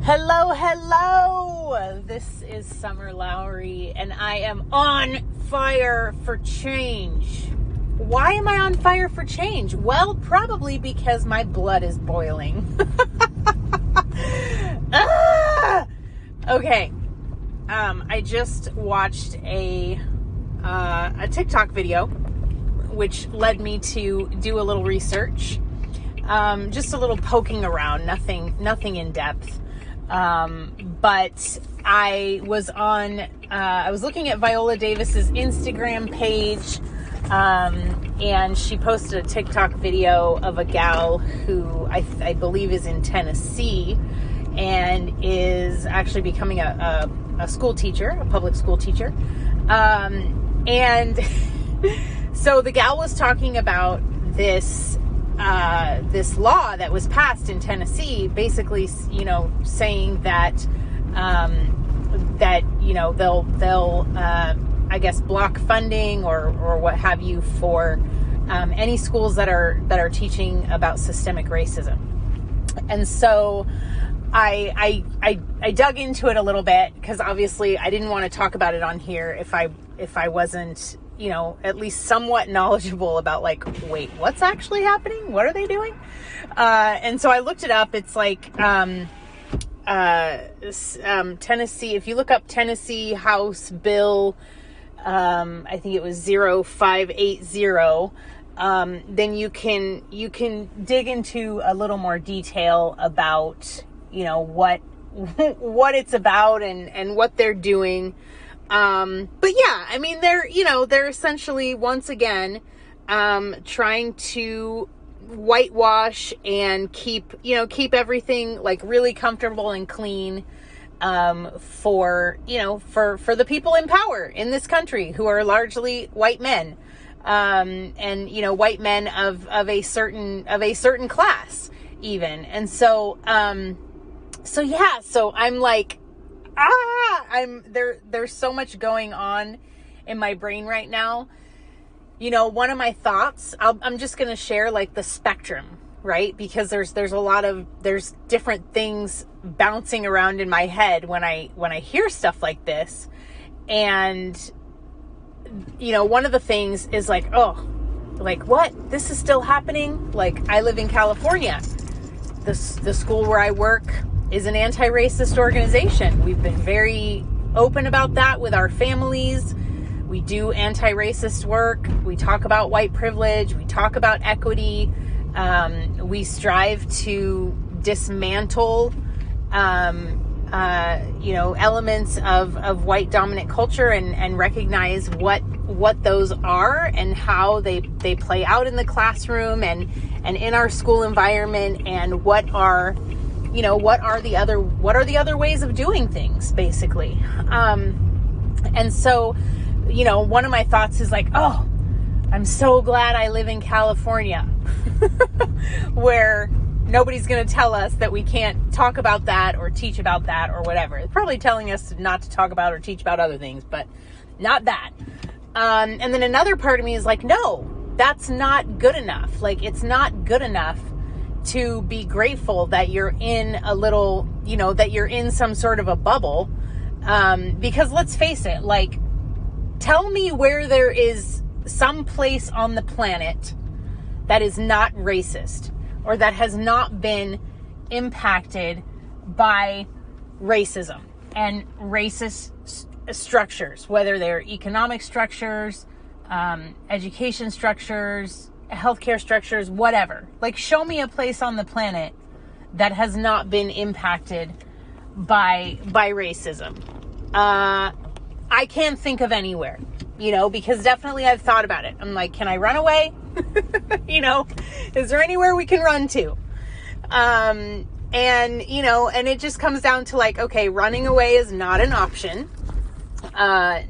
Hello, hello. This is Summer Lowry, and I am on fire for change. Why am I on fire for change? Well, probably because my blood is boiling. Okay. I just watched a TikTok video, which led me to do a little research. Just a little poking around, nothing in depth. But I was looking at Viola Davis's Instagram page, and she posted a TikTok video of a gal who I believe is in Tennessee and is actually becoming a school teacher, a public school teacher. And so the gal was talking about this law that was passed in Tennessee, basically, saying that they'll I guess block funding or what have you for any schools that are teaching about systemic racism. And so I dug into it a little bit, because obviously I didn't want to talk about it on here if I wasn't, at least somewhat knowledgeable about, wait, what's actually happening? What are they doing? And so I looked it up. It's Tennessee. If you look up Tennessee House Bill, I think it was 0580, then you can dig into a little more detail about, what it's about and what they're doing. But yeah, I mean, they're essentially, once again, trying to whitewash and keep everything really comfortable and clean, for the people in power in this country, who are largely white men, and white men of a certain class even. And so, so I'm like, there's so much going on in my brain right now. One of my thoughts, I'm just going to share the spectrum, right? Because there's different things bouncing around in my head when I hear stuff like this. And, one of the things is what? This is still happening? I live in California. The school where I work is an anti-racist organization. We've been very open about that with our families. We do anti-racist work. We talk about white privilege. We talk about equity. We strive to dismantle, elements of white dominant culture and recognize what those are and how they play out in the classroom and in our school environment, and what are the other ways of doing things, basically. And so, one of my thoughts is I'm so glad I live in California, where nobody's going to tell us that we can't talk about that or teach about that or whatever. It's probably telling us not to talk about or teach about other things, but not that. And then another part of me is no, that's not good enough. It's not good enough to be grateful that you're in that you're in some sort of a bubble. Because let's face it, tell me where there is some place on the planet that is not racist, or that has not been impacted by racism and racist structures, whether they're economic structures, education structures, healthcare structures, whatever. Show me a place on the planet that has not been impacted by racism. I can't think of anywhere, because definitely I've thought about it. I'm can I run away? Is there anywhere we can run to? And it just comes down to okay, running away is not an option. I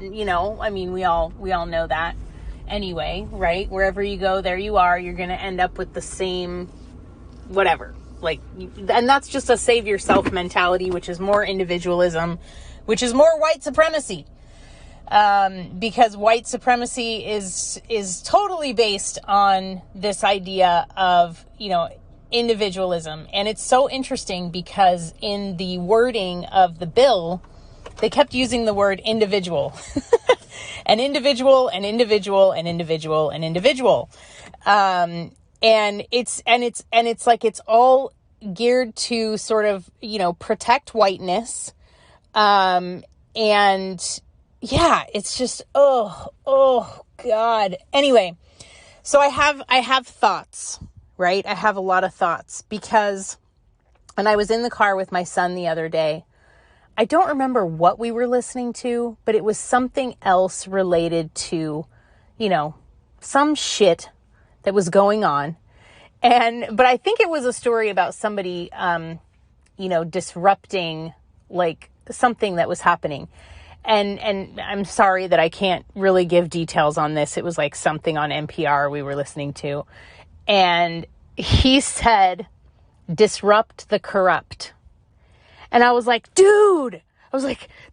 mean, we all know that anyway, right? Wherever you go, there you are. You're going to end up with the same whatever. And that's just a save yourself mentality, which is more individualism, which is more white supremacy. Because white supremacy is totally based on this idea of, individualism. And it's so interesting because in the wording of the bill, they kept using the word individual. An individual, an individual, an individual, an individual. And it's like it's all geared to sort of, protect whiteness. And yeah, it's just, oh God. Anyway, so I have thoughts, right? I have a lot of thoughts because when I was in the car with my son the other day, I don't remember what we were listening to, but it was something else related to, some shit that was going on. But I think it was a story about somebody, disrupting like something that was happening. And I'm sorry that I can't really give details on this. It was like something on NPR we were listening to. And he said, disrupt the corrupt. And I was like, dude,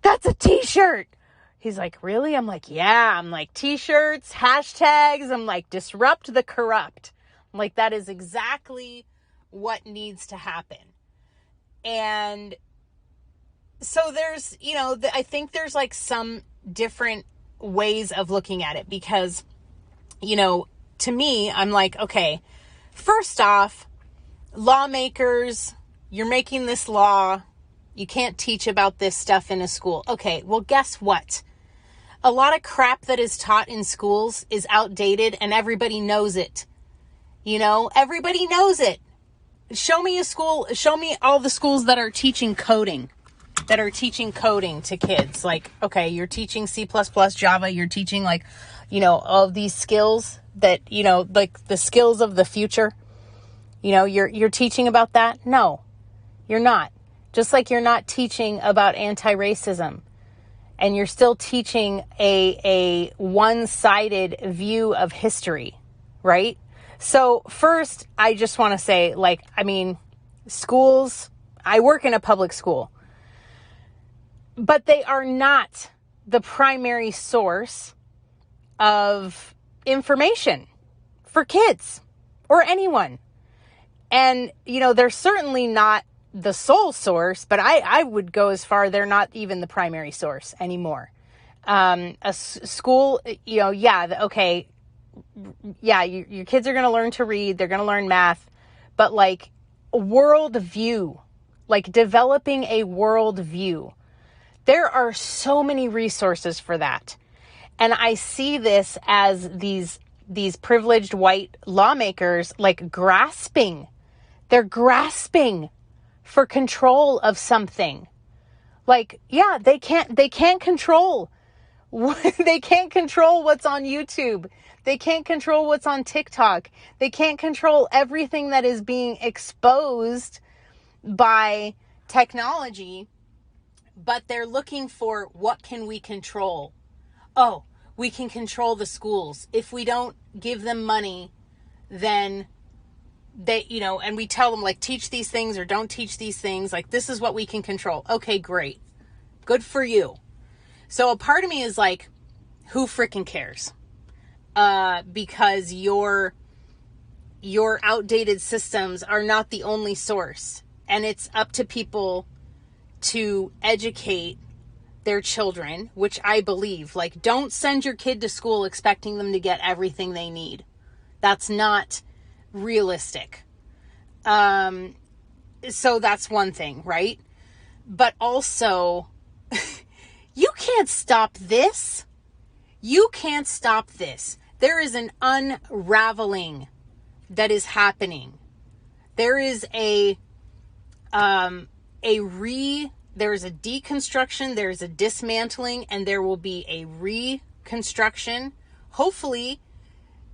that's a t-shirt. He's like, really? I'm like, yeah. I'm like, t-shirts, hashtags. I'm like, disrupt the corrupt. I'm like, that is exactly what needs to happen. And so there's, I think there's like some different ways of looking at it because, to me, I'm like, okay, first off, lawmakers, you're making this law. You can't teach about this stuff in a school. Okay, well, guess what? A lot of crap that is taught in schools is outdated and everybody knows it. Everybody knows it. Show me all the schools that are teaching coding to kids. Like, okay, you're teaching C++, Java, you're teaching like, all these skills that, like the skills of the future. You're teaching about that? No, you're not. Just like you're not teaching about anti-racism and you're still teaching a one-sided view of history, right? So first, I just want to say, schools, I work in a public school, but they are not the primary source of information for kids or anyone. And, they're certainly not the sole source, but I would go as far, they're not even the primary source anymore. A school, your kids are going to learn to read, they're going to learn math, but like worldview, like developing a worldview, there are so many resources for that. And I see this as these privileged white lawmakers like grasping for control of something. Like, yeah, they can't control. They can't control what's on YouTube. They can't control what's on TikTok. They can't control everything that is being exposed by technology, but they're looking for what can we control? Oh, we can control the schools. If we don't give them money, then they, and we tell them like, teach these things or don't teach these things. Like, this is what we can control. Okay, great. Good for you. So a part of me is like, who freaking cares? Because your outdated systems are not the only source. And it's up to people to educate their children, which I believe. Like, don't send your kid to school expecting them to get everything they need. That's not realistic. So that's one thing, right? But also, you can't stop this. You can't stop this. There is an unraveling that is happening. There is there is a deconstruction, there is a dismantling, and there will be a reconstruction. Hopefully,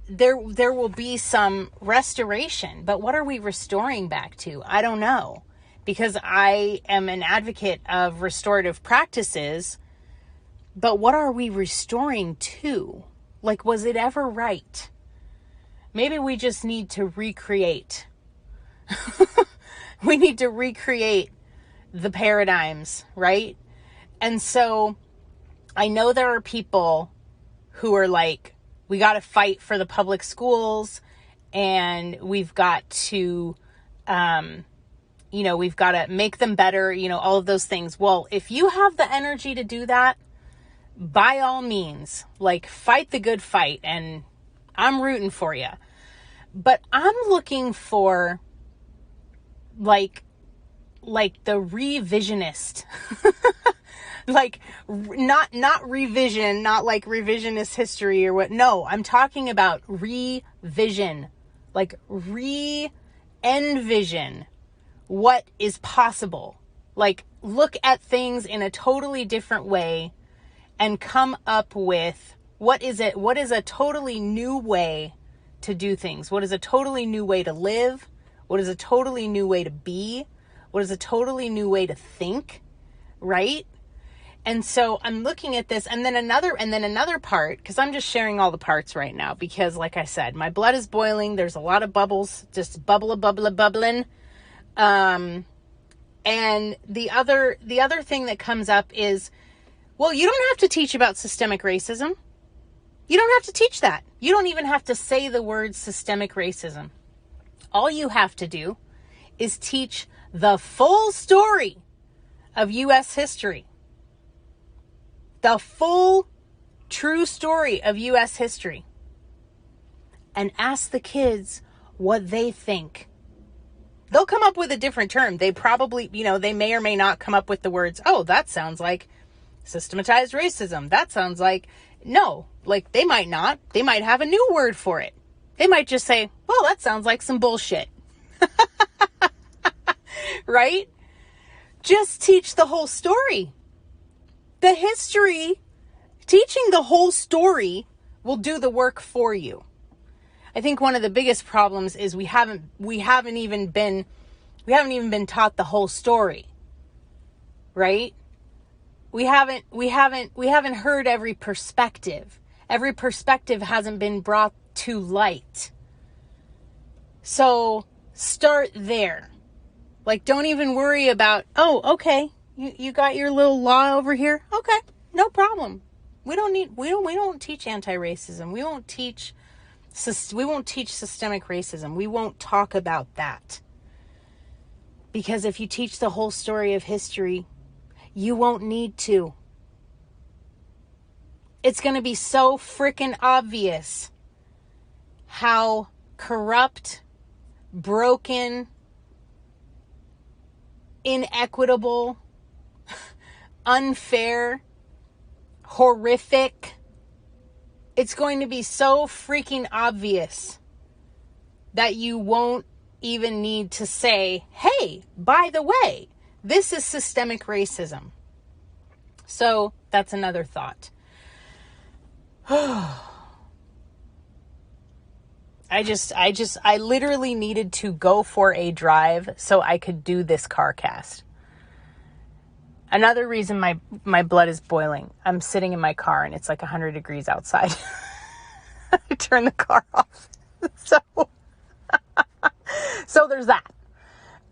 there will be some restoration. But what are we restoring back to? I don't know. Because I am an advocate of restorative practices. But what are we restoring to? Like, was it ever right? Maybe we just need to recreate. We need to recreate the paradigms, right? And so I know there are people who are like, we got to fight for the public schools and we've got to We've got to make them better, all of those things. Well, if you have the energy to do that, by all means, like, fight the good fight, and I'm rooting for you. But I'm looking for like the revisionist, like not revision, not like revisionist history or what. No, I'm talking about revision, like envision what is possible. Like, look at things in a totally different way and come up with what is a totally new way to do things. What is a totally new way to live? What is a totally new way to be? What is a totally new way to think? Right? And so I'm looking at this, and then another part, because I'm just sharing all the parts right now, because like I said, my blood is boiling. There's a lot of bubbles, just bubbling. And the other thing that comes up is, well, you don't have to teach about systemic racism. You don't have to teach that. You don't even have to say the word systemic racism. All you have to do is teach the full story of U.S. history. The full, true story of U.S. history. And ask the kids what they think. They'll come up with a different term. They probably, they may or may not come up with the words, oh, that sounds like systematized racism. That sounds like, no, like they might not. They might have a new word for it. They might just say, well, that sounds like some bullshit. Right? Just teach the whole story. The history, teaching the whole story will do the work for you. I think one of the biggest problems is we haven't even been taught the whole story. Right? We haven't heard every perspective. Every perspective hasn't been brought to light. So start there. Like, don't even worry about, oh, okay, you got your little law over here. Okay, no problem. We don't teach anti-racism. We won't teach systemic racism. We won't talk about that. Because if you teach the whole story of history, you won't need to. It's going to be so freaking obvious how corrupt, broken, inequitable, unfair, horrific. It's going to be so freaking obvious that you won't even need to say, hey, by the way, this is systemic racism. So that's another thought. I literally needed to go for a drive so I could do this car cast. Another reason my blood is boiling. I'm sitting in my car and it's like 100 degrees outside. I turned the car off. So there's that.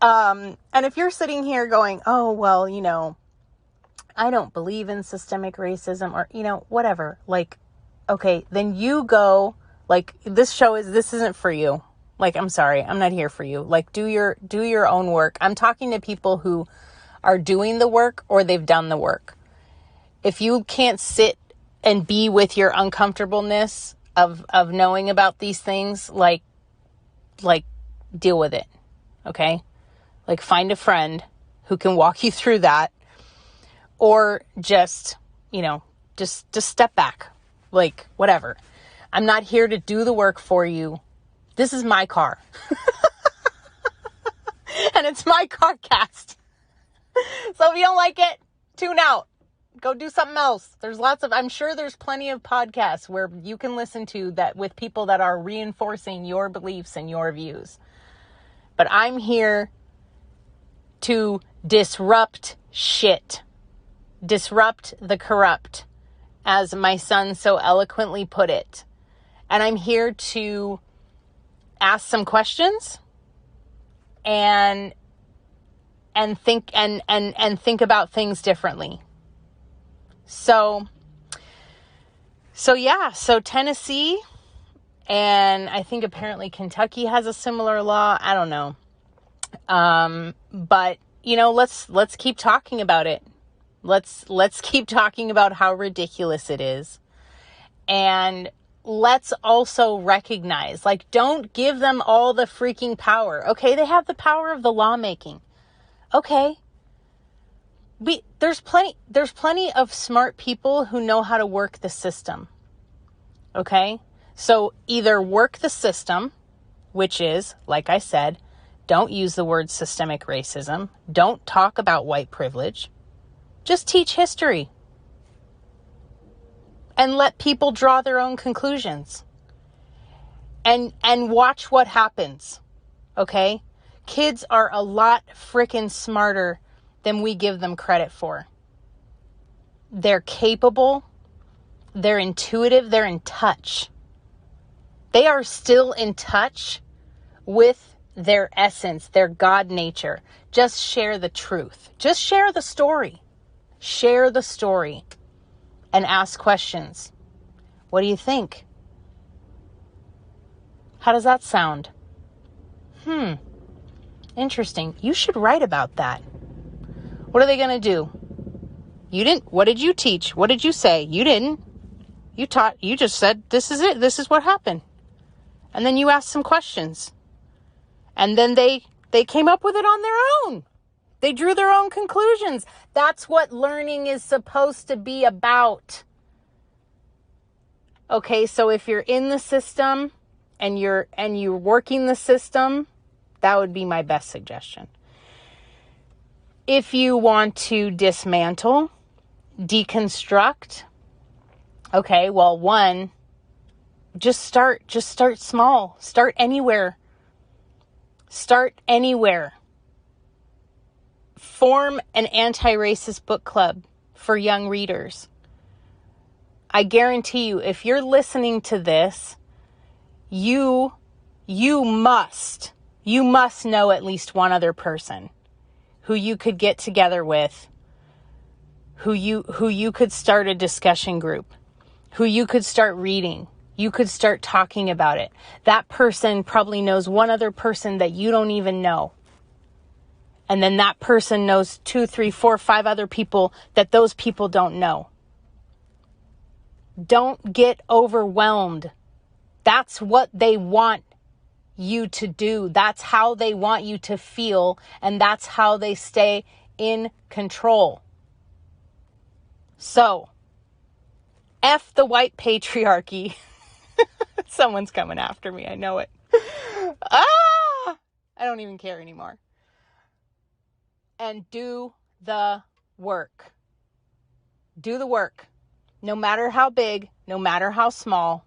And if you're sitting here going, oh, well, I don't believe in systemic racism or, whatever. Like, okay, then you go, like, this isn't for you. Like, I'm sorry, I'm not here for you. Like, do your own work. I'm talking to people who are doing the work or they've done the work. If you can't sit and be with your uncomfortableness of knowing about these things, like deal with it. Okay? Like, find a friend who can walk you through that, or just step back. Like, whatever. I'm not here to do the work for you. This is my car. And it's my car cast. So if you don't like it, tune out. Go do something else. I'm sure there's plenty of podcasts where you can listen to that with people that are reinforcing your beliefs and your views. But I'm here to disrupt shit. Disrupt the corrupt, as my son so eloquently put it. And I'm here to ask some questions and think about things differently. So Tennessee, and I think apparently Kentucky has a similar law. I don't know. But let's keep talking about it. Let's keep talking about how ridiculous it is. And let's also recognize, don't give them all the freaking power. Okay, they have the power of the lawmaking. Okay. There's plenty of smart people who know how to work the system. Okay? So either work the system, which is, like I said, don't use the word systemic racism. Don't talk about white privilege. Just teach history. And let people draw their own conclusions. And watch what happens. Okay? Kids are a lot frickin' smarter than we give them credit for. They're capable. They're intuitive. They're in touch. They are still in touch with their essence, their God nature. Just share the truth. Just share the story. Share the story and ask questions. What do you think? How does that sound? Interesting. You should write about that. What are they going to do? You didn't. What did you teach? What did you say? You didn't. You taught. You just said, this is it. This is what happened. And then you asked some questions. And then they came up with it on their own. They drew their own conclusions. That's what learning is supposed to be about. Okay, so if you're in the system and you're working the system, that would be my best suggestion. If you want to dismantle, deconstruct, okay, well, one, just start small. Start anywhere. Form an anti-racist book club for young readers. I guarantee you, if you're listening to this, you must know at least one other person who you could get together with, who you could start a discussion group, who you could start reading. You could start talking about it. That person probably knows one other person that you don't even know. And then that person knows 2, 3, 4, 5 other people that those people don't know. Don't get overwhelmed. That's what they want you to do. That's how they want you to feel. And that's how they stay in control. So, F the white patriarchy. Someone's coming after me. I know it. I don't even care anymore. And do the work. Do the work. No matter how big, no matter how small,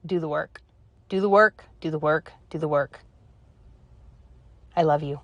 do the work. Do the work, do the work, do the work. I love you.